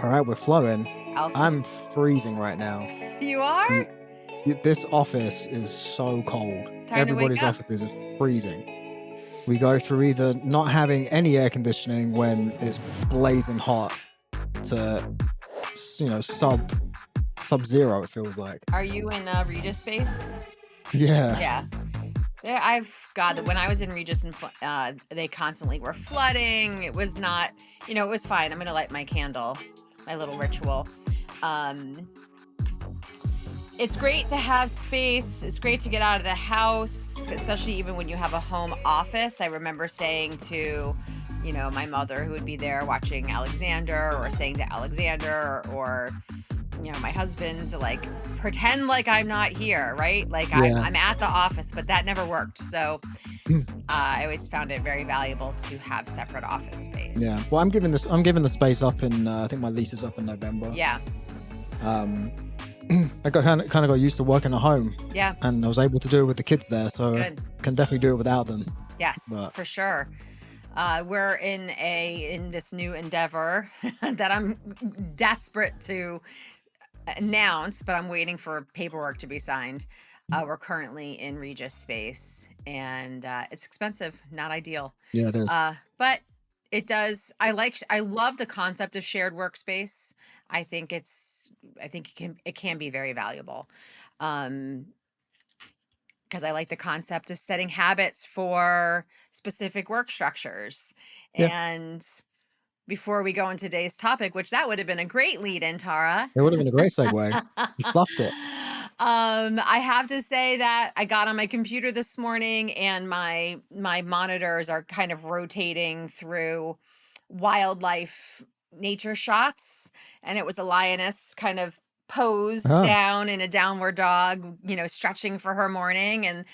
All right, we're flowing. Alpha. I'm freezing right now. You are? Y- This office is so cold. It's time to wake Everybody's up. office is freezing. We go through either not having any air conditioning when it's blazing hot to, sub-zero, it feels like. Are you in Regis space? Yeah. Yeah. God, when I was in Regis and they constantly were flooding. It was not, it was fine. I'm going to light my candle, my little ritual. It's great to have space. It's great to get out of the house, especially even when you have a home office. I remember saying to, my mother who would be there watching Alexander, or saying to Alexander or my husband, to like pretend like I'm not here, right? Like Yeah. I'm at the office, but that never worked. So I always found it very valuable to have separate office space. Yeah. Well, I'm giving the space up in, I think my lease is up in November. Yeah. I kind of got used to working at home. Yeah. And I was able to do it with the kids there, so Good. can definitely do it without them. Yes, for sure. We're in this new endeavor that I'm desperate to announce, but I'm waiting for paperwork to be signed. We're currently in Regis space, and it's expensive, not ideal. Yeah, it is. But it does. I love the concept of shared workspace. I think it can be very valuable. Because I like the concept of setting habits for specific work structures. Yeah. And before we go into today's topic, which that would have been a great lead in, Tara. It would have been a great segue. You fluffed it. I have to say that I got on my computer this morning, and my monitors are kind of rotating through wildlife nature shots, and it was a lioness kind of posed down in a downward dog, stretching for her morning. And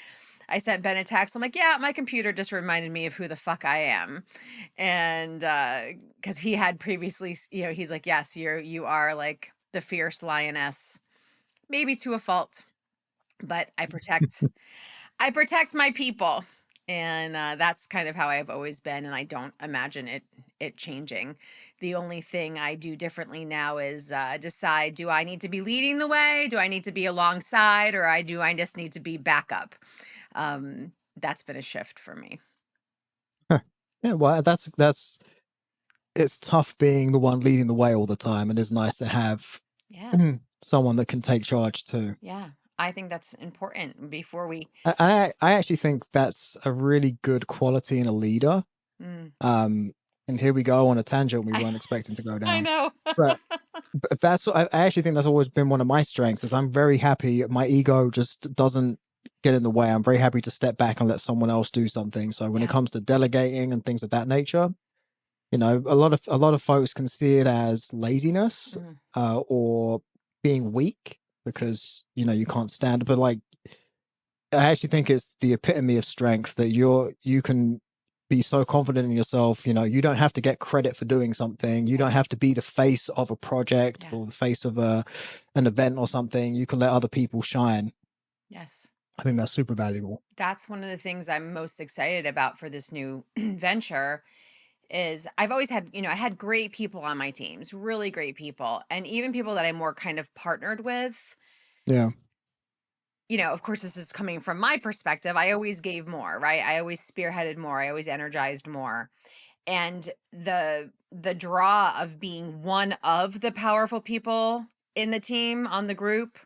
I sent Ben a text. I'm like, yeah, my computer just reminded me of who the fuck I am. And because he had previously, he's like, yes, you are like the fierce lioness, maybe to a fault, but I protect my people. And that's kind of how I've always been, and I don't imagine it changing. The only thing I do differently now is decide, do I need to be leading the way? Do I need to be alongside? Or do I just need to be backup? That's been a shift for me. Yeah, well, it's tough being the one leading the way all the time, and it's nice to have someone that can take charge too. Yeah, I think that's important before we... I actually think that's a really good quality in a leader. And here we go on a tangent we weren't expecting to go down. I know. but I actually think that's always been one of my strengths, is I'm very happy. My ego just doesn't get in the way. I'm very happy to step back and let someone else do something. So when it comes to delegating and things of that nature, a lot of folks can see it as laziness or being weak because you can't stand it. But like, I actually think it's the epitome of strength that you can be so confident in yourself. You don't have to get credit for doing something. You don't have to be the face of a project or the face of an event or something. You can let other people shine. Yes. I think that's super valuable. That's one of the things I'm most excited about for this new venture. Is I've always had, I had great people on my teams, really great people, and even people that I more kind of partnered with. Yeah. Of course, this is coming from my perspective. I always gave more, right? I always spearheaded more. I always energized more. And the draw of being one of the powerful people in the team, on the group,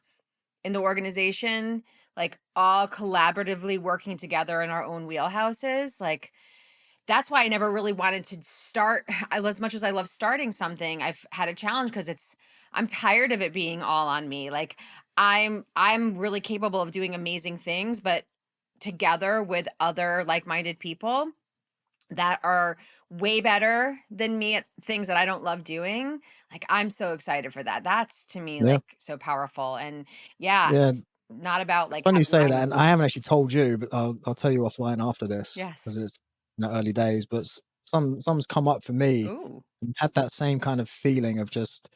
in the organization, like all collaboratively working together in our own wheelhouses, like that's why I never really wanted to start. As much as I love starting something, I've had a challenge because I'm tired of it being all on me. Like I'm really capable of doing amazing things, but together with other like-minded people that are way better than me at things that I don't love doing. Like I'm so excited for that. That's to me like so powerful. And not about like... It's funny you say that, and I haven't actually told you, but I'll tell you offline after this. Yes. Because it's in the early days, but some's come up for me. Ooh. And had that same kind of feeling of just,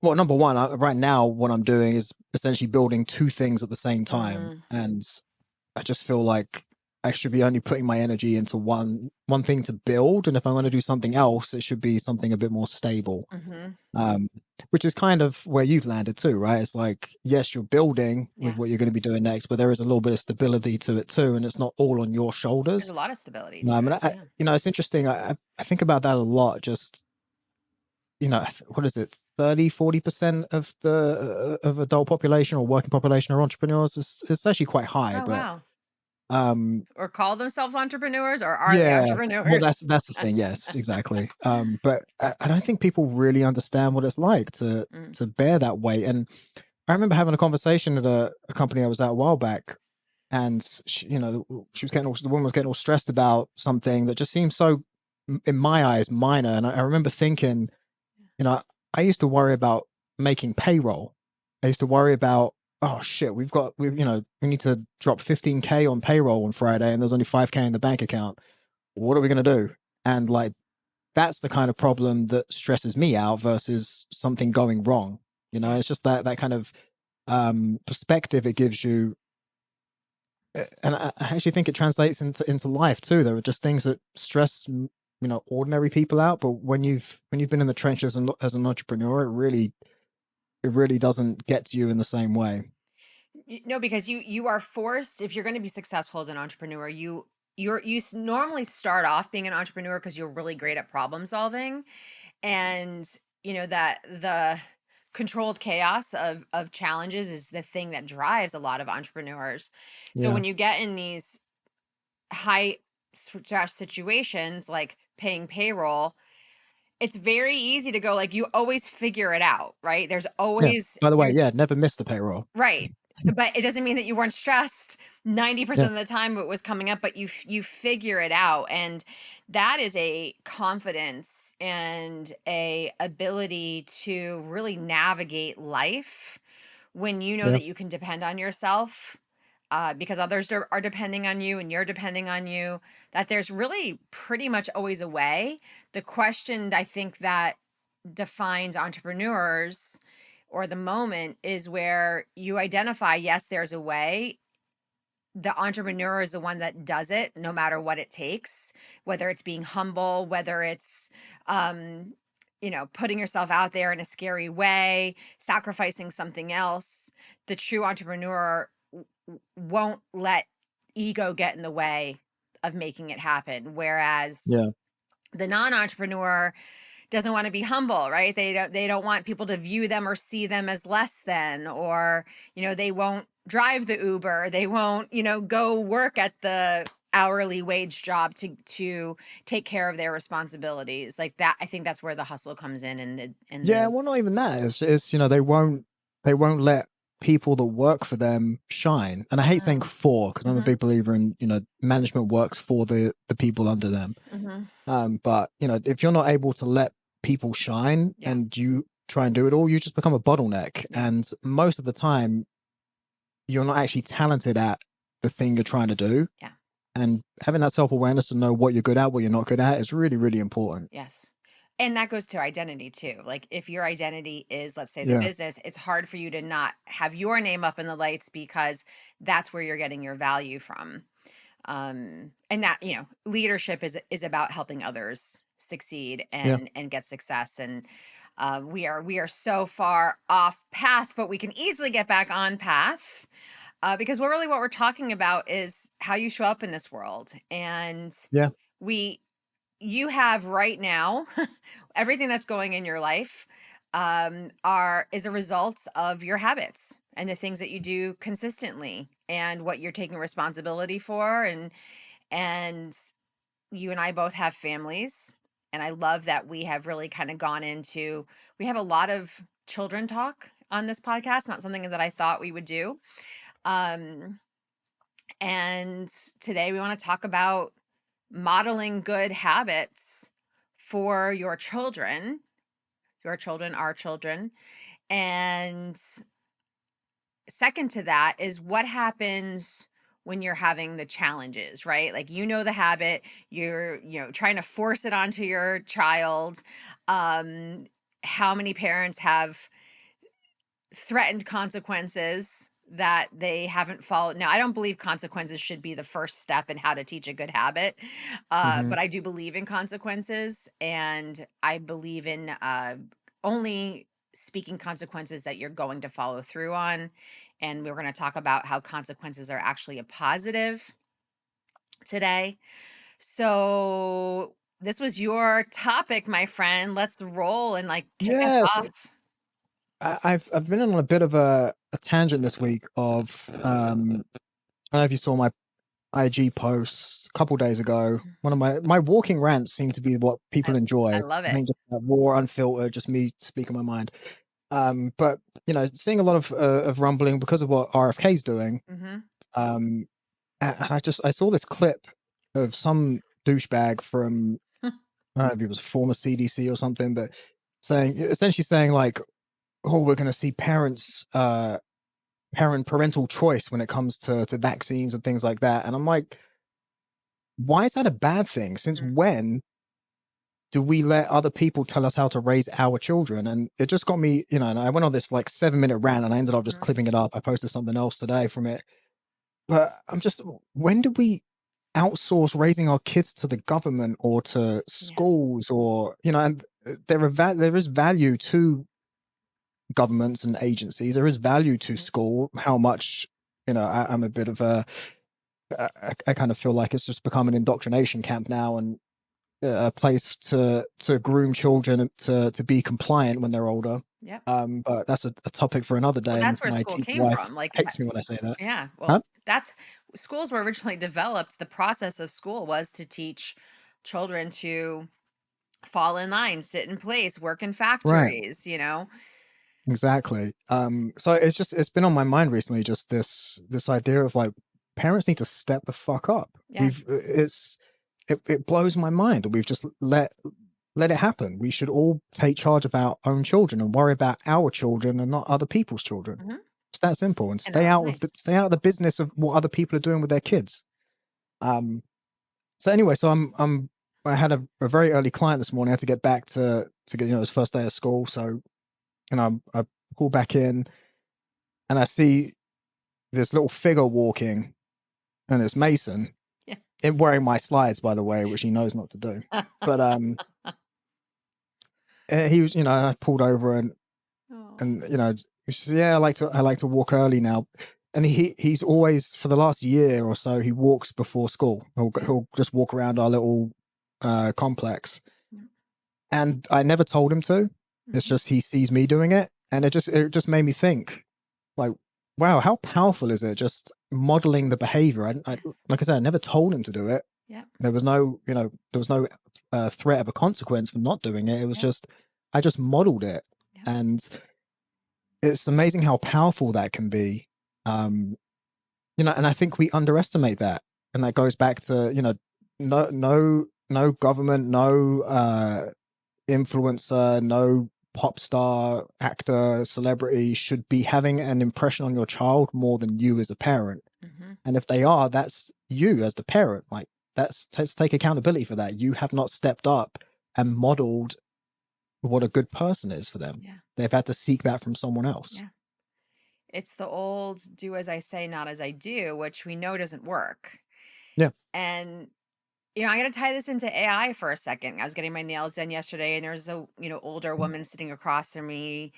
well, number one, right now what I'm doing is essentially building two things at the same time, and I just feel like I should be only putting my energy into one thing to build, and if I want to do something else, it should be something a bit more stable. Hmm. Um, which is kind of where you've landed too, right? It's like, yes, you're building with Yeah. what you're going to be doing next, but there is a little bit of stability to it too, and it's not all on your There's a shoulders. lot of stability to And it. Yeah. it's interesting. I think about that a lot. Just, what is it? 30-40% of the of adult population or working population are entrepreneurs. It's actually quite high, Oh, but wow. um, Or call themselves entrepreneurs, or are they yeah, well, entrepreneurs? that's the thing. Yes, exactly. But I don't think people really understand what it's like Mm. to bear that weight. And I remember having a conversation at a company I was at a while back, and she was the woman was getting all stressed about something that just seemed so, in my eyes, minor. And I remember thinking, you know, I used to worry about making payroll. I used to worry about, oh shit, we need to drop 15K on payroll on Friday, and there's only 5K in the bank account. What are we gonna do? And like, that's the kind of problem that stresses me out versus something going wrong. Yeah. It's just that kind of perspective it gives you. And I actually think it translates into life too. There are just things that stress ordinary people out, but when you've been in the trenches and as an entrepreneur, it really doesn't get to you in the same way. No, because you are forced, if you're going to be successful as an entrepreneur, normally start off being an entrepreneur because you're really great at problem solving, and that the controlled chaos of challenges is the thing that drives a lot of entrepreneurs. So Yeah, when you get in these high stress situations like paying payroll, it's very easy to go, like, you always figure it out, right? There's yeah. always By the way, you're yeah, never missed a payroll. right. But it doesn't mean that you weren't stressed Yeah, 90% of the time it was coming up, but you figure it out. And that is a confidence and a ability to really navigate life when you know yeah, that you can depend on yourself, because others are depending on you and you're depending on you, that there's really pretty much always a way. The question I think that defines entrepreneurs, or the moment, is where you identify, yes, there's a way. The entrepreneur is the one that does it no matter what it takes, whether it's being humble, whether it's um putting yourself out there in a scary way, sacrificing something else. The true entrepreneur won't let ego get in the way of making it happen, whereas yeah, the non-entrepreneur doesn't want to be humble, right? They don't want people to view them or see them as less than, or they won't drive the Uber, they won't go work at the hourly wage job to take care of their responsibilities. Like that, I think that's where the hustle comes in, and yeah. the Well, not even that. It's they won't let people that work for them shine. And I hate saying Mhm. for, because I'm a Mhm. big believer in management works for the people under them. Mhm. But if you're not able to let people shine Yeah. and you try and do it all, you just become a bottleneck. Yeah. And most of the time, you're not actually talented at the thing you're trying to do. Yeah. And having that self awareness to know what you're good at, what you're not good at, is really, really important. Yes. And that goes to identity too. Like, if your identity is, let's say, the Yeah, business, it's hard for you to not have your name up in the lights, because that's where you're getting your value from. And that, leadership is about helping others succeed yeah, and get success. And we are so far off path, but we can easily get back on path, because what we're talking about is how you show up in this world. And yeah, we you have right now everything that's going in your life are is a result of your habits and the things that you do consistently and what you're taking responsibility for. And you and I both have families, and I love that we have really kind of gone into, we have a lot of children talk on this podcast, not something that I thought we would do. um and today we want to talk about modeling good habits for your children, our children. And second to that is what happens when you're having the challenges, right? Like, the habit, you're, trying to force it onto your child. Um, how many parents have threatened consequences that they haven't followed. Now, I don't believe consequences should be the first step in how to teach a good habit, Hmm. but I do believe in consequences, and I believe in only speaking consequences that you're going to follow through on. And we're going to talk about how consequences are actually a positive today. So, this was your topic, my friend. Let's roll and like kick us Yes, off. I've been on a bit of a tangent this week of I don't know if you saw my IG posts a couple days ago. One of my walking rants seem to be what I, people enjoy. I love I it. think just raw, unfiltered, just me speaking my mind. But seeing a lot of rumbling because of what RFK's doing. Hmm. Um, I saw this clip of some douchebag from I don't know if he was a former CDC or something, but essentially saying like, "Oh, we're going to see parental choice when it comes to vaccines and things like that." And I'm like, why is that a bad thing? Since when do we let other people tell us how to raise our children? And it just got me, and I went on this like 7-minute rant and I ended up just Hmm. clipping it up. I posted something else today from it. But I'm just, when do we outsource raising our kids to the government or to Yeah. schools or, and there is value to governments and agencies. There is value to Mhm. school. How much, I'm a bit of I kind of feel like it's just become an indoctrination camp now and a place to groom children to be compliant when they're older. Yep. But that's a topic for another Well, day, and that's where my school teacher came wife from. Like, hates me when I say that. yeah. Huh? Well, that's schools were originally developed. The process of school was to teach children to fall in line, sit in place, work in Right. factories. Exactly. So it's been on my mind recently, just this idea of like parents need to step the fuck up. Yeah. It blows my mind that we've just let it happen. We should all take charge of our own children and worry about our children and not other people's children. Hmm. It's that simple. And And our lives. stay out of the business of what other people are doing with their kids. So anyway, so I had a very early client this morning. I had to get back to get his first day of school. So I pull back in and I see this little figure walking, and it's Mason. Yeah. Him wearing my slides, by the way, which he knows not to do. But he was, I pulled over Oh. and he says, yeah, I like to walk early now. And he's always for the last year or so he walks before school. Yeah. He'll just walk around our little complex, Yeah. and I never told him to. It's Mhm. just he sees me doing it, and it just made me think, like, wow, how powerful is it? Just modeling the behavior. Yes. Like I said, I never told him to do it. Yep. There was no threat of a consequence for not doing it. It was Yep. just I just modeled it, Yep. and it's amazing how powerful that can be. Um, and I think we underestimate that, and that goes back to no government, no influencer, no pop star, actor, celebrity should be having an impression on your child more than you as a parent. Hmm. And if they are, that's you as the parent. Like let's take accountability for that. You have not stepped up and modeled what a good person is for them. Yeah. They've had to seek that from someone else. Yeah. It's the old do as I say, not as I do, which we know doesn't work. Yeah. And I'm gonna tie this into AI for a second. I was getting my nails done yesterday, and there's a older Mhm. woman sitting across from me.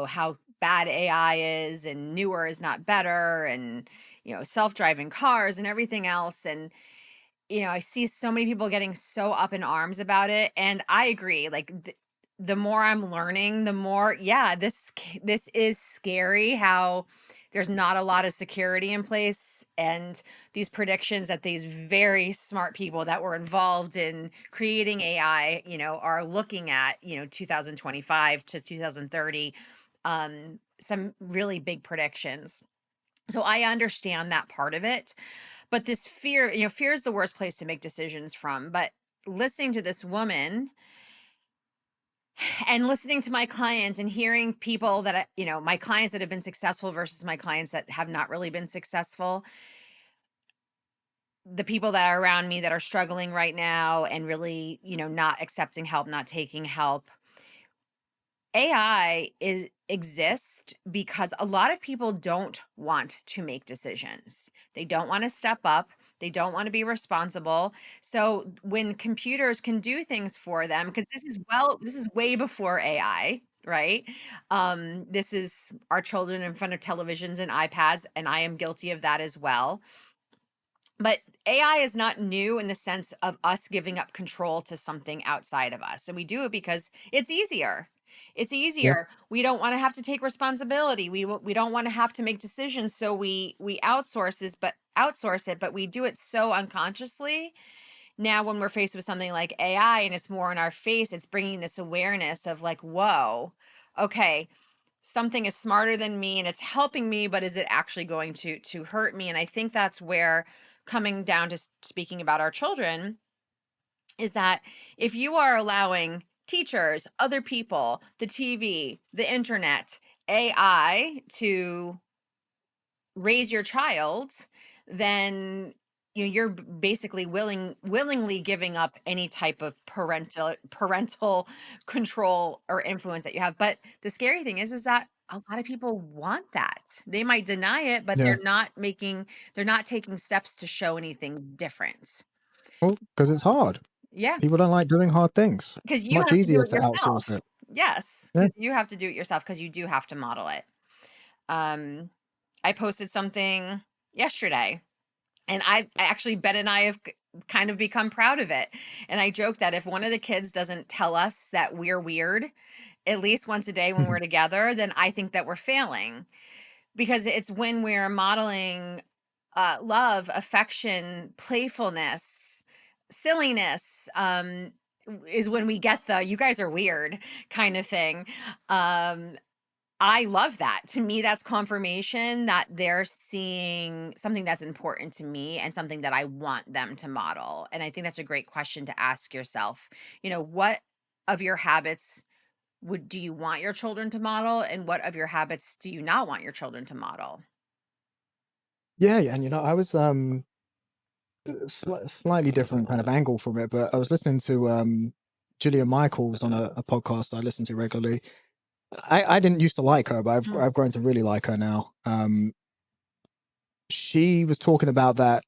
How bad AI is, and newer is not better, and self-driving cars and everything else. And I see so many people getting so up in arms about it, and I agree. Like the more I'm learning, the more, yeah, this is scary. How there's not a lot of security in place, and these predictions that these very smart people that were involved in creating AI, are looking at 2025 to 2030, some really big predictions. So I understand that part of it, but this fear, fear is the worst place to make decisions from. But listening to this woman and listening to my clients and hearing people that, my clients that have been successful versus my clients that have not really been successful, the people that are around me that are struggling right now and really, not accepting help, not taking help. AI exist because a lot of people don't want to make decisions. They don't want to step up. They don't want to be responsible. So when computers can do things for them, because this is way before AI, right? This is our children in front of televisions and iPads, and I am guilty of that as well. But AI is not new in the sense of us giving up control to something outside of us. And we do it because it's easier. It's Yeah. easier. We don't want to have to take responsibility. We don't want to have to make decisions, so we outsource it, but we do it so unconsciously. Now when we're faced with something like AI and it's more in our face, it's bringing this awareness of like, whoa, okay, something is smarter than me and it's helping me, but is it actually going to hurt me? And I think that's where, coming down to speaking about our children, is that if you are allowing teachers, other people, the TV, the internet, AI to raise your child, then you're basically willingly giving up any type of parental control or influence that you have. But the scary thing is that a lot of people want that. They might deny it, but Yeah. they're not taking steps to show anything different. Well, because it's hard. Yeah, People don't like doing hard things. because you Much have to do easier it to outsource yourself. it. Yes, Yeah. because you have to do it yourself because you do have to model it. Um, I posted something yesterday. And I actually, Ben and I have kind of become proud of it. And I joke that if one of the kids doesn't tell us that we're weird at least once a day when we're together, then I think that we're failing, because it's when we're modeling love, affection, playfulness, silliness, is when we get the "you guys are weird" kind of thing. Um, I love that. To me, that's confirmation that they're seeing something that's important to me and something that I want them to model. And I think that's a great question to ask yourself. What of your habits do you want your children to model, and what of your habits do you not want your children to model? Yeah, yeah, and I was slightly different kind of angle from it, but I was listening to Gillian Michaels on a podcast I listen to regularly. I didn't used to like her, but Mm. I've grown to really like her now. She was talking about that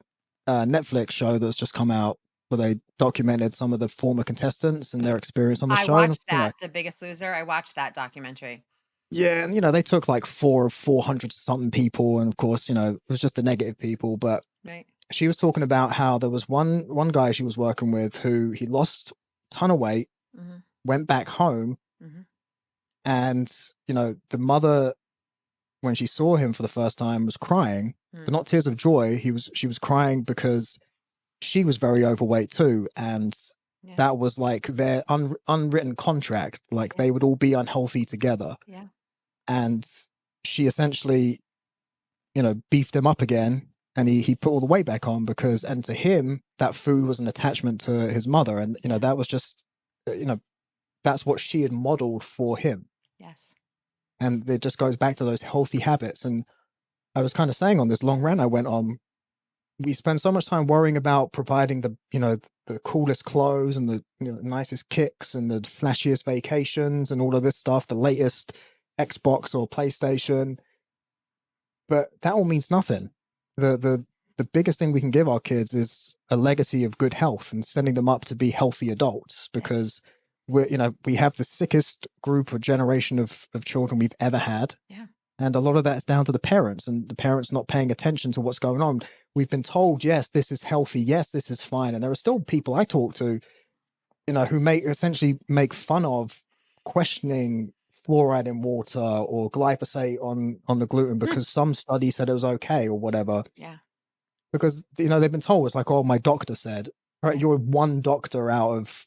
Netflix show that's just come out where they documented some of the former contestants and their experience on the I show, and watched that, The Biggest Loser. I watched that documentary. yeah, and they took like 400 something people, and of course, it was just the negative people. But Right. she was talking about how there was one guy she was working with who he lost a ton of weight, Hmm. went back home, Hmm. and the mother, when she saw him for the first time, was crying, but Mm. not tears of joy. She was crying because she was very overweight too, and Yeah. that was like their unwritten contract. Like Yeah. they would all be unhealthy together, Yeah. and she essentially, beefed him up again, and he put all the weight back on because, and to him, that food was an attachment to his mother, and Yeah. that was just, that's what she had modeled for him, Yes. and it just goes back to those healthy habits. And I was kind of saying on this long rant I went on, we spend so much time worrying about providing the coolest clothes and the nicest kicks and the flashiest vacations and all of this stuff, the latest Xbox or PlayStation, but that all means nothing. The biggest thing we can give our kids is a legacy of good health and setting them up to be healthy adults, Right. because we have the sickest group or generation of children we've ever had. Yeah. And a lot of that's down to the parents, and the parents not paying attention to what's going on. We've been told, yes, this is healthy, yes, this is fine. And there are still people I talk to, who essentially make fun of questioning fluoride in water or glyphosate on the gluten Mm. because some study said it was okay or whatever. Yeah. Because they've been told, it's like, oh, my doctor said. Right, Yeah. you're one doctor out of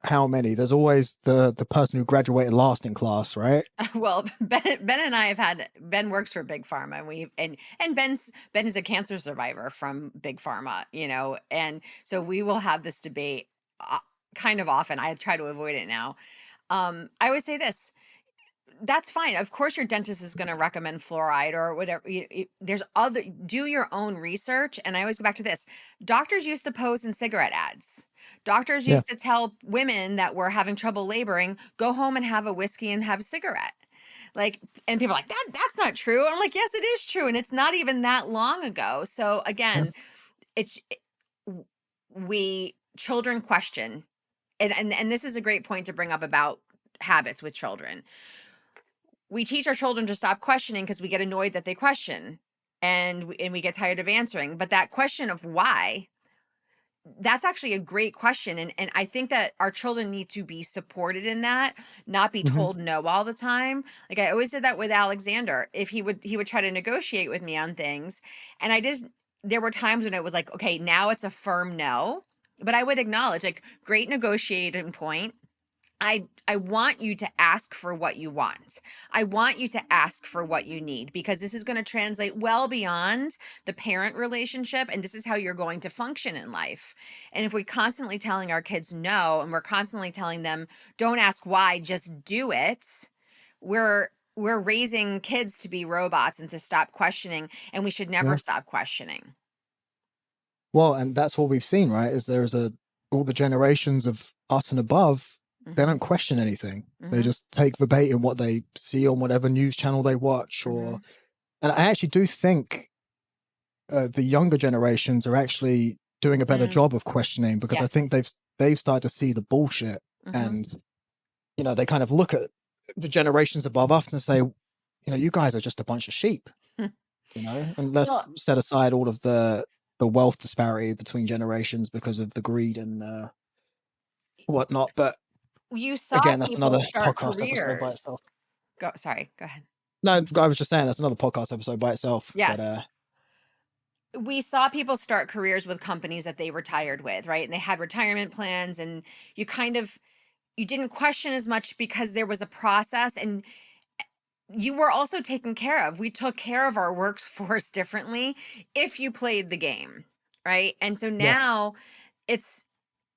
how many? There's always the person who graduated last in class, right? Well, Ben and I have had Ben works for Big Pharma, and Ben is a cancer survivor from Big Pharma, and so we will have this debate uh, kind of often. I try to avoid it now. I always say this: that's fine. Of course, your dentist is going to recommend fluoride or whatever. There's other, do your own research. And I always go back to this. Doctors used to pose in cigarette ads. Doctors Yeah. used to tell women that were having trouble laboring, go home and have a whiskey and have a cigarette. Like, and people are like, that's not true. I'm like, yes, it is true. And it's not even that long ago. So Yeah. again, it's w- we children question. And this is a great point to bring up about habits with children. We teach our children to stop questioning because we get annoyed that they question, and we get tired of answering. But that question of why, that's actually a great question, and I think that our children need to be supported in that, not be Hmm. told no all the time. Like, I always did that with Alexander. If he would try to negotiate with me on things, and I just there were times when it was like, okay, now it's a firm no, but I would acknowledge, like, great negotiating point. I want you to ask for what you want. I want you to ask for what you need, because this is going to translate well beyond the parent relationship, and this is how you're going to function in life. And if we're constantly telling our kids no, and we're constantly telling them don't ask why, just do it, we're raising kids to be robots and to stop questioning, and we should never Yeah. stop questioning. Well, and that's what we've seen, right? Is there's all the generations of us and above, they Mhm. don't question anything. They Mhm. just take verbatim what they see on whatever news channel they watch, or Mhm. and I actually do think the younger generations are actually doing a better Mm. job of questioning, because I Yes. think they've started to see the bullshit, Mhm. and they kind of look at the generations above us and say, you guys are just a bunch of sheep, and let's Well, set aside all of the wealth disparity between generations because of the greed and whatnot. But you saw again, that's people another start podcast episode by careers. itself. Sorry, go ahead. No, I was just saying that's another podcast episode by itself. But Yes. We saw people start careers with companies that they retired with, right? And they had retirement plans, and you kind of you didn't question as much because there was a process, and you were also taken care of. We took care of our workforce differently if you played the game, right? And so yeah, now it's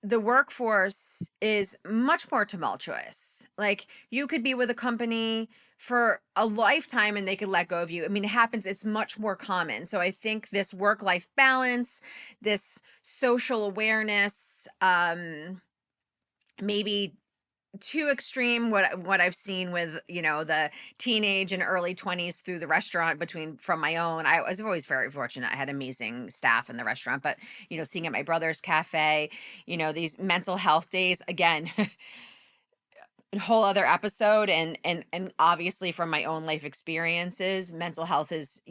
the workforce is much more tumultuous. Like, you could be with a company for a lifetime and they could let go of you. I mean, it happens, it's much more common. So I think this work life balance, this social awareness, maybe too extreme, what I've seen with, the teenage and early 20s through the restaurant, between from my own. I was always very fortunate. I had amazing staff in the restaurant, but seeing at my brother's cafe, these mental health days again, a whole other episode, and obviously from my own life experiences, mental health is,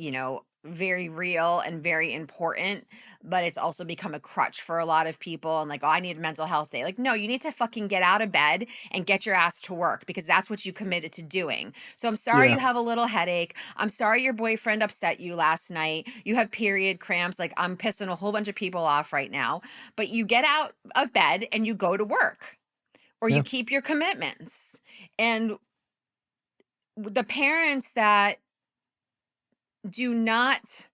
very real and very important, but it's also become a crutch for a lot of people. And like, oh, I need a mental health day. Like, no, you need to fucking get out of bed and get your ass to work, because that's what you committed to doing. So I'm sorry yeah, you have a little headache. I'm sorry your boyfriend upset you last night. You have period cramps. Like, I'm pissing a whole bunch of people off right now, but you get out of bed and you go to work, or you yeah, keep your commitments. And the parents that do not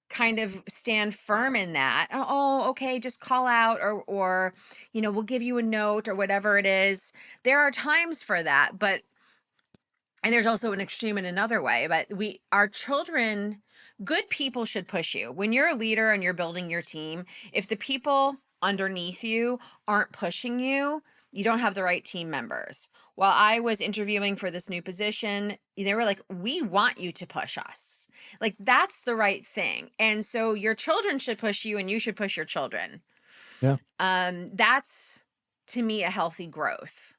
kind of stand firm in that, oh, okay, just call out, or we'll give you a note or whatever it is. There are times for that, but and there's also an extreme in another way. But our children, good people should push you when you're a leader and you're building your team. If the people underneath you aren't pushing you, you don't have the right team members. While I was interviewing for this new position, they were like, we want you to push us. Like, that's the right thing. And so your children should push you, and you should push your children. yeah, That's, to me, a healthy growth.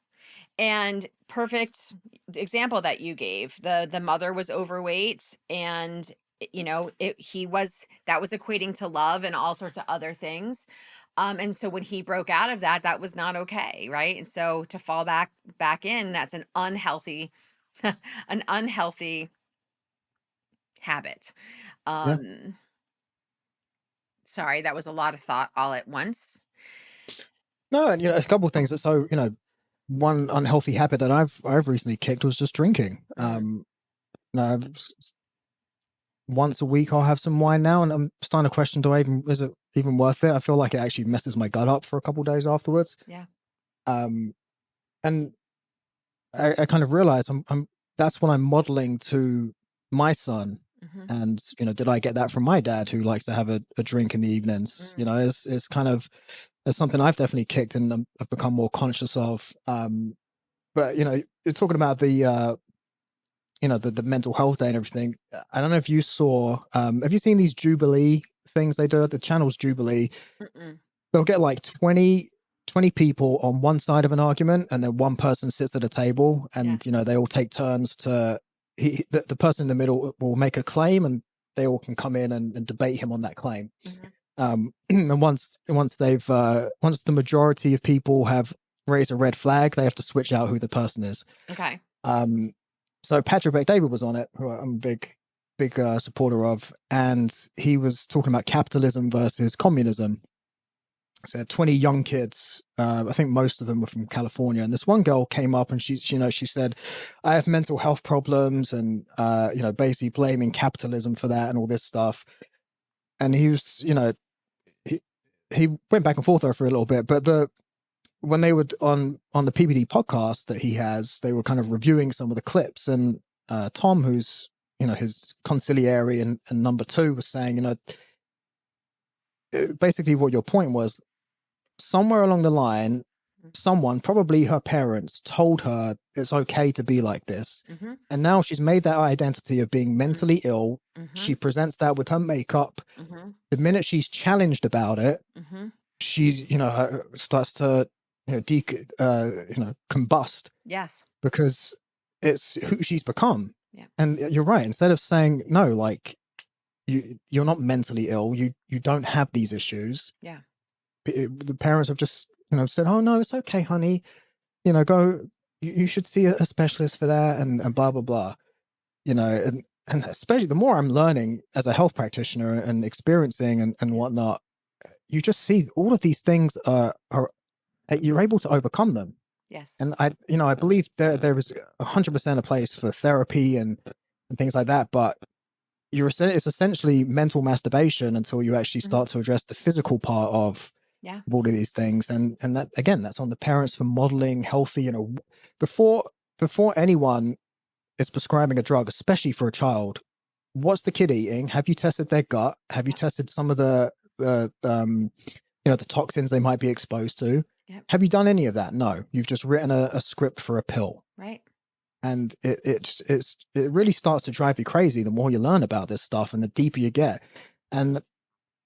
And perfect example that you gave, the mother was overweight, and he was, that was equating to love and all sorts of other things. And so when he broke out of that, that was not okay, right? And so to fall back in, that's an unhealthy an unhealthy habit. yeah. um Sorry, that was a lot of thought all at once. No, and a couple of things that one unhealthy habit that I've recently kicked was just drinking. Mm, No, once a week I'll have some wine now, and I'm starting to question: is it even worth it? I feel like it actually messes my gut up for a couple of days afterwards. yeah. Um, and I kind of realized I'm that's what I'm modeling to my son. Hmm. And did I get that from my dad, who likes to have a drink in the evenings? Mm, It's kind of it's something I've definitely kicked, and I've become more conscious of. But you're talking about the mental health day and everything. I don't know if you saw, have you seen these Jubilee things they do? The channel's Jubilee. Mm-mm. They'll get like 20 people on one side of an argument, and then one person sits at a table, Yeah. and they all take turns to the person in the middle will make a claim, and they all can come in and debate him on that claim. Hmm. And once the majority of people have raised a red flag, they have to switch out who the person is. Okay. um so Patrick Bet-David was on it, who I'm a big supporter of, and he was talking about capitalism versus communism. So 20 young kids, I think most of them were from California, and this one girl came up and she said, I have mental health problems, and basically blaming capitalism for that and all this stuff. And he was, he, he went back and forth with her for a little bit, but when they were on the PBD podcast that he has, they were kind of reviewing some of the clips, and Tom, who's his conciliary and number two, was saying, basically what your point was, somewhere along the line, someone, probably her parents, told her it's okay to be like this. Mm-hmm. And now she's made that identity of being mentally ill. Mm-hmm. She presents that with her makeup. Mm-hmm. The minute she's challenged about it, Mm-hmm. she's, starts to, combust, Yes. because it's who she's become. Yeah. And you're right. Instead of saying, no, like, you're not mentally ill, you don't have these issues. Yeah. The parents have just said, oh no, it's okay, honey, go, you should see a specialist for that, and blah blah blah. And especially the more I'm learning as a health practitioner and experiencing and whatnot, you just see all of these things are you're able to overcome them. Yes. And I believe there is 100% a place for therapy and things like that, but it's essentially mental masturbation until you actually Mm-hmm. start to address the physical part of Yeah. all of these things. And that, again, that's on the parents for modeling healthy, before anyone is prescribing a drug, especially for a child. What's the kid eating? Have you tested their gut? Have you tested some of the toxins they might be exposed to? Yep. Have you done any of that? No, you've just written a script for a pill. Right. And it really starts to drive you crazy the more you learn about this stuff and the deeper you get. And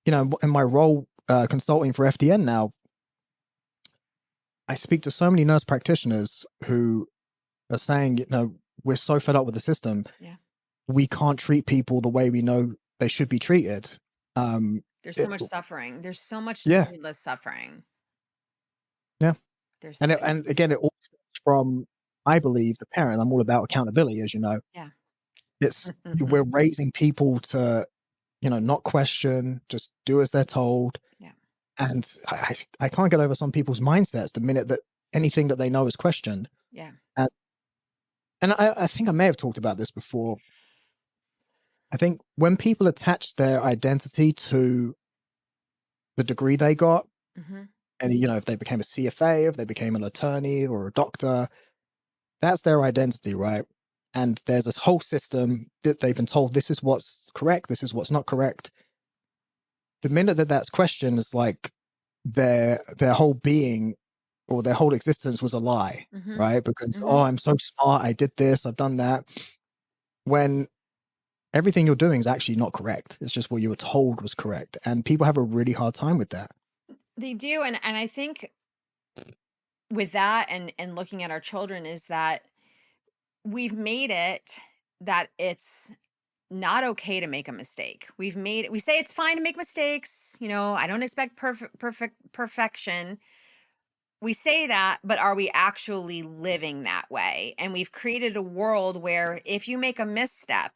in my role consulting for FDN now, I speak to so many nurse practitioners who are saying, we're so fed up with the system. Yeah. We can't treat people the way we know they should be treated. There's so it- much suffering. There's so much yeah, needless suffering. yeah. There's And again, it all stems from, I believe, the parent. I'm all about accountability, as you know. yeah. It's We're raising people to, not question, just do as they're told. Yeah. And I can't get over some people's mindsets the minute that anything that they know is questioned. Yeah. And, and I think I may have talked about this before. I think when people attach their identity to the degree they got, Mm-hmm. and if they became a CFA, if they became an attorney or a doctor, that's their identity, right? And there's this whole system that they've been told this is what's correct, this is what's not correct. The minute that that's questioned, it's like their whole being or their whole existence was a lie, Mm-hmm. right? Because, Mm-hmm. oh, I'm so smart, I did this, I've done that. When everything you're doing is actually not correct. It's just what you were told was correct. And people have a really hard time with that. They do, and I think with that and looking at our children is that we've made it that it's not okay to make a mistake. We say it's fine to make mistakes, I don't expect perfection. We say that, but are we actually living that way? And we've created a world where if you make a misstep,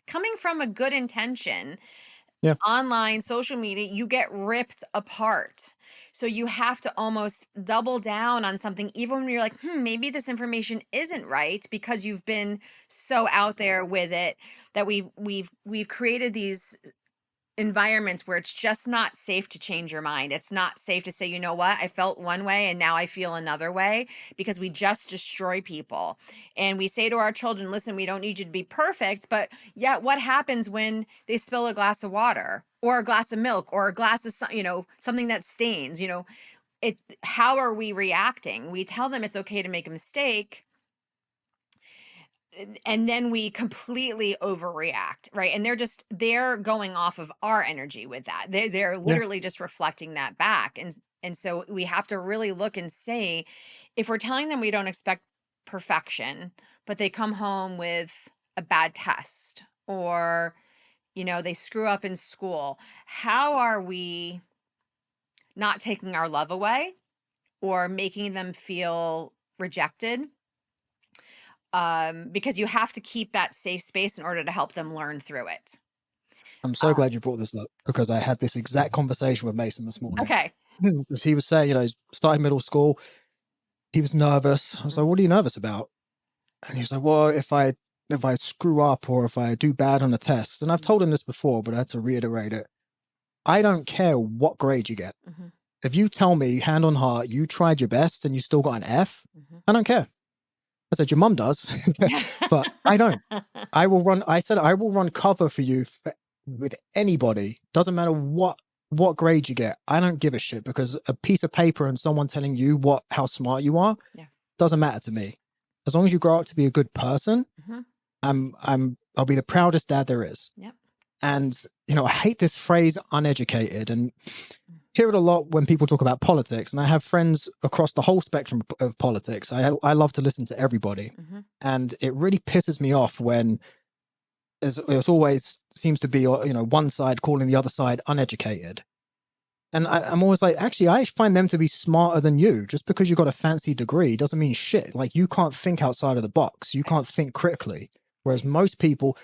coming from a good intention, Yeah. online, social media, you get ripped apart. So you have to almost double down on something, even when you're like, maybe this information isn't right, because you've been so out there with it that we've created these environments where it's just not safe to change your mind. It's not safe to say, you know what, I felt one way and now I feel another way, because we just destroy people. And we say to our children, listen, we don't need you to be perfect, but yet what happens when they spill a glass of water or a glass of milk or a glass of something that stains, how are we reacting? We tell them it's okay to make a mistake. and then we completely overreact, right? And they're going off of our energy with that. They're Yeah, literally just reflecting that back. And so we have to really look and say, if we're telling them we don't expect perfection, but they come home with a bad test, or they screw up in school, how are we not taking our love away or making them feel rejected? Because you have to keep that safe space in order to help them learn through it. I'm so glad you brought this up because I had this exact conversation with Mason this morning. Okay. Because he was saying, he's starting middle school, he was nervous. I was like, Mhm. "What are you nervous about?" And he was like, "Well, if I screw up or if I do bad on a test," and I've told him this before, but I had to reiterate it. I don't care what grade you get. Mhm. If you tell me hand on heart you tried your best and you still got an F, Mhm. I don't care. I said your mum does, but I don't. I will run. I said I will run cover for you with anybody. Doesn't matter what grade you get. I don't give a shit because a piece of paper and someone telling you how smart you are Yeah. doesn't matter to me. As long as you grow up to be a good person, Mhm. I'll be the proudest dad there is. Yep. And I hate this phrase uneducated and hear it a lot when people talk about politics. And I have friends across the whole spectrum of politics. I love to listen to everybody. Mhm. And it really pisses me off when it always seems to be one side calling the other side uneducated. And I'm always like, actually, I find them to be smarter than you. Just because you got a fancy degree doesn't mean shit. Like, you can't think outside of the box. You Right. can't think critically. Whereas most people,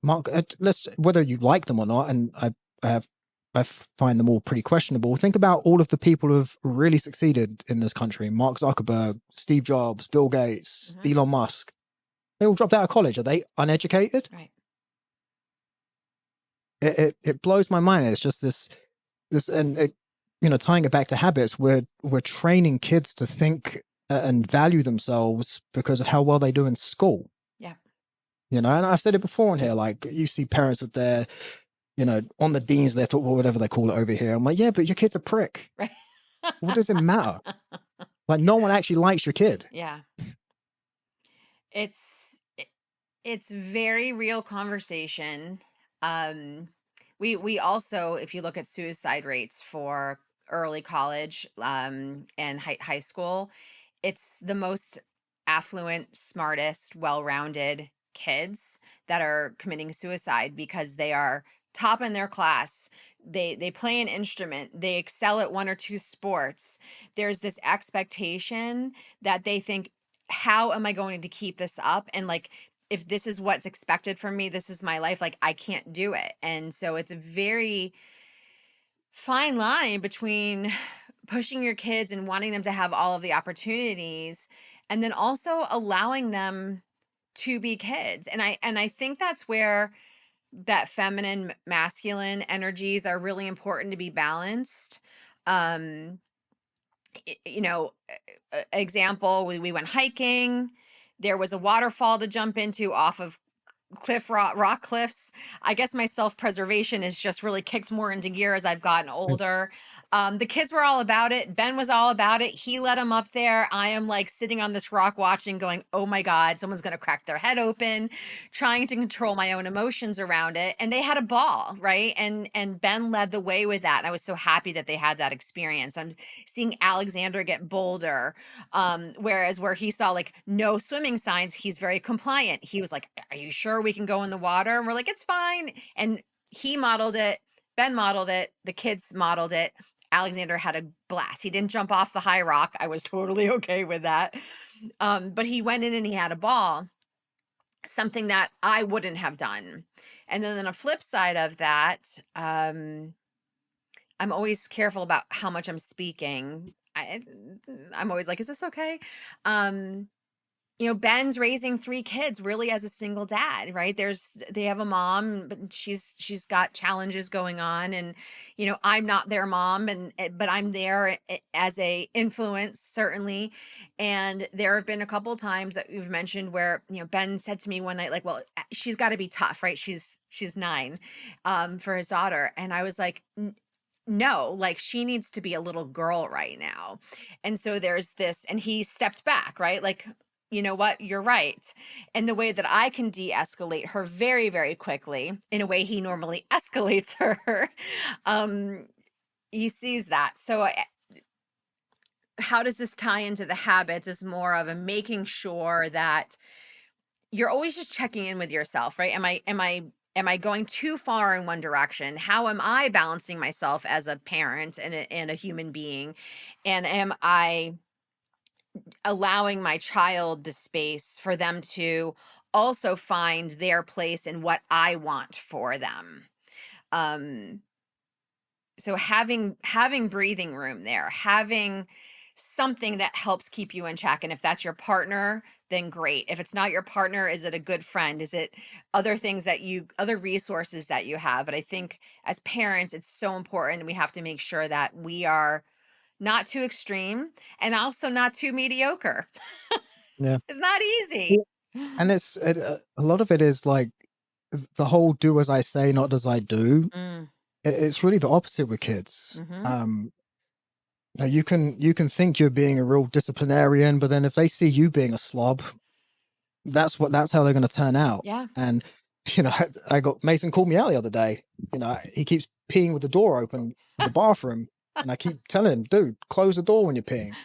Mark, let's whether you like them or not, and I have I find them all pretty questionable. Think about all of the people who have really succeeded in this country: Mark Zuckerberg, Steve Jobs, Bill Gates, Mhm. Elon Musk. They all dropped out of college. Are they uneducated? Right. It blows my mind. It's just this and tying it back to habits, we're training kids to think and value themselves because of how well they do in school. Yeah. And I've said it before in here, like you see parents with their on the dean's list or whatever they call it over here. I'm like, yeah, but your kid's a prick. Right. What does it matter? Like, no one actually likes your kid. Yeah. It's it, it's very real conversation. Um we also, if you look at suicide rates for early college and high school, it's the most affluent, smartest, well-rounded kids that are committing suicide because they are top in their class. They play an instrument, they excel at one or two sports. There's this expectation that they think, how am I going to keep this up? And like, if this is what's expected from me, this is my life, like I can't do it. And so it's a very fine line between pushing your kids and wanting them to have all of the opportunities, and then also allowing them to be kids. And I think that's where that feminine masculine energies are really important to be balanced. um Example, we went hiking, there was a waterfall to jump into off of rock cliffs. I guess my self-preservation is just really kicked more into gear as I've gotten older. The kids were all about it. Ben was all about it. He let him up there. I am like sitting on this rock watching, going, oh my God, someone's gonna crack their head open, trying to control my own emotions around it. And they had a ball, right? And Ben led the way with that. And I was so happy that they had that experience. I'm seeing Alexander get bolder. Whereas where he saw like no swimming signs, he's very compliant. He was like, are you sure we can go in the water? And we're like, it's fine. And he modeled it, Ben modeled it, the kids modeled it. Alexander had a blast. He didn't jump off the high rock. I was totally okay with that. But he went in and he had a ball, something that I wouldn't have done. And then on a flip side of that, I'm always careful about how much I'm speaking. I'm always like, is this okay? Um, Ben's raising 3 kids really as a single dad, right? They have a mom, but she's got challenges going on, and I'm not their mom, but I'm there as a influence, certainly. And there have been a couple times that you've mentioned where, Ben said to me one night, like, well, she's got to be tough, right? She's 9, for his daughter. And I was like, no, like she needs to be a little girl right now. And so there's this, and he stepped back, right? Like, you know what, you're right. And the way that I can de-escalate her very, very quickly in a way he normally escalates her, um, he sees that. So how does this tie into the habits is more of a making sure that you're always just checking in with yourself, right? Am I going too far in one direction? How am I balancing myself as a parent and a human being? And am I allowing my child the space for them to also find their place in what I want for them? Um, so having breathing room there, having something that helps keep you in check. And if that's your partner, then great. If it's not your partner, is it a good friend? Is it other things that you other resources that you have? But I think as parents, it's so important. We have to make sure that we are not too extreme and also not too mediocre. Yeah. It's not easy. Yeah. And a lot of it is like the whole "do as I say, not as I do." Mm, It's really the opposite with kids. mhm. Now you can think you're being a real disciplinarian, but then if they see you being a slob, that's how they're going to turn out. Yeah. And I got Mason called me out the other day. He keeps peeing with the door open in the bathroom, and I keep telling him, "Dude, close the door when you're peeing."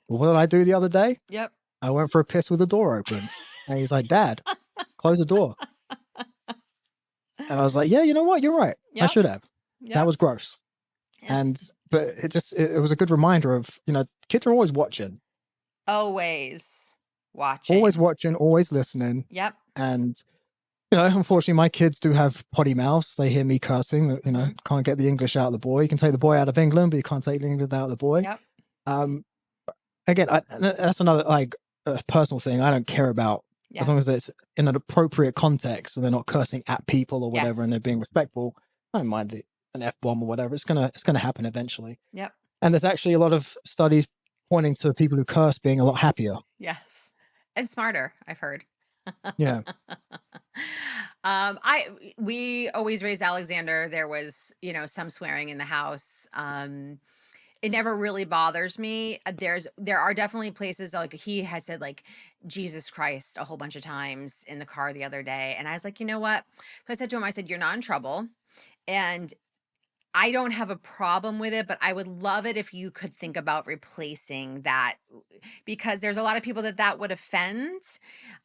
Well, what did I do the other day? Yep. I went for a piss with the door open, and he's like, "Dad, close the door." And I was like, "Yeah, you know what? You're right. I Yep. should have. That Yep. was gross." And It's but it was a good reminder of kids are always always watching. watching, always listening, Yep. and unfortunately, my kids do have potty mouths. They hear me cursing. That Mhm. can't get the English out of the boy. You can take the boy out of England, but you can't take the England out of the boy. Yep. Um, Again, that's another like personal thing. I don't care about as Yeah. long as it's in an appropriate context and they're not cursing at people or whatever, and Yes. they're being respectful. I don't mind an f bomb or whatever. It's gonna happen eventually. Yep. And there's actually a lot of studies pointing to people who curse being a lot happier. Yes. And smarter, I've heard. Yeah, I we always raised Alexander. There was, some swearing in the house. It never really bothers me. There are definitely places like he has said like Jesus Christ a whole bunch of times in the car the other day. And I was like, you know what? So I said to him, I said, you're not in trouble. And I don't have a problem with it, but I would love it if you could think about replacing that because there's a lot of people that would offend.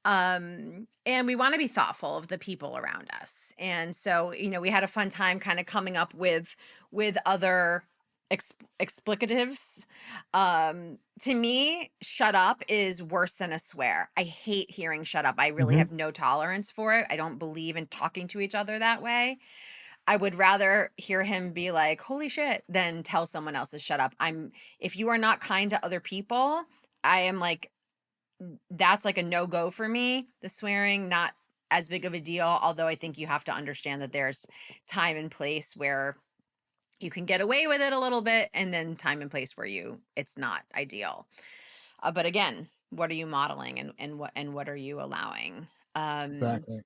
And we want to be thoughtful of the people around us. And so, we had a fun time kind of coming up with other explicatives. To me, shut up is worse than a swear. I hate hearing shut up. I really hmm have no tolerance for it. I don't believe in talking to each other that way. I would rather hear him be like, "Holy shit," than tell someone else to shut up. If you are not kind to other people, I am like, that's like a no-go for me. The swearing, not as big of a deal, although I think you have to understand that there's time and place where you can get away with it a little bit, and then time and place where it's not ideal. But again, what are you modeling and what are you allowing? Um, exactly.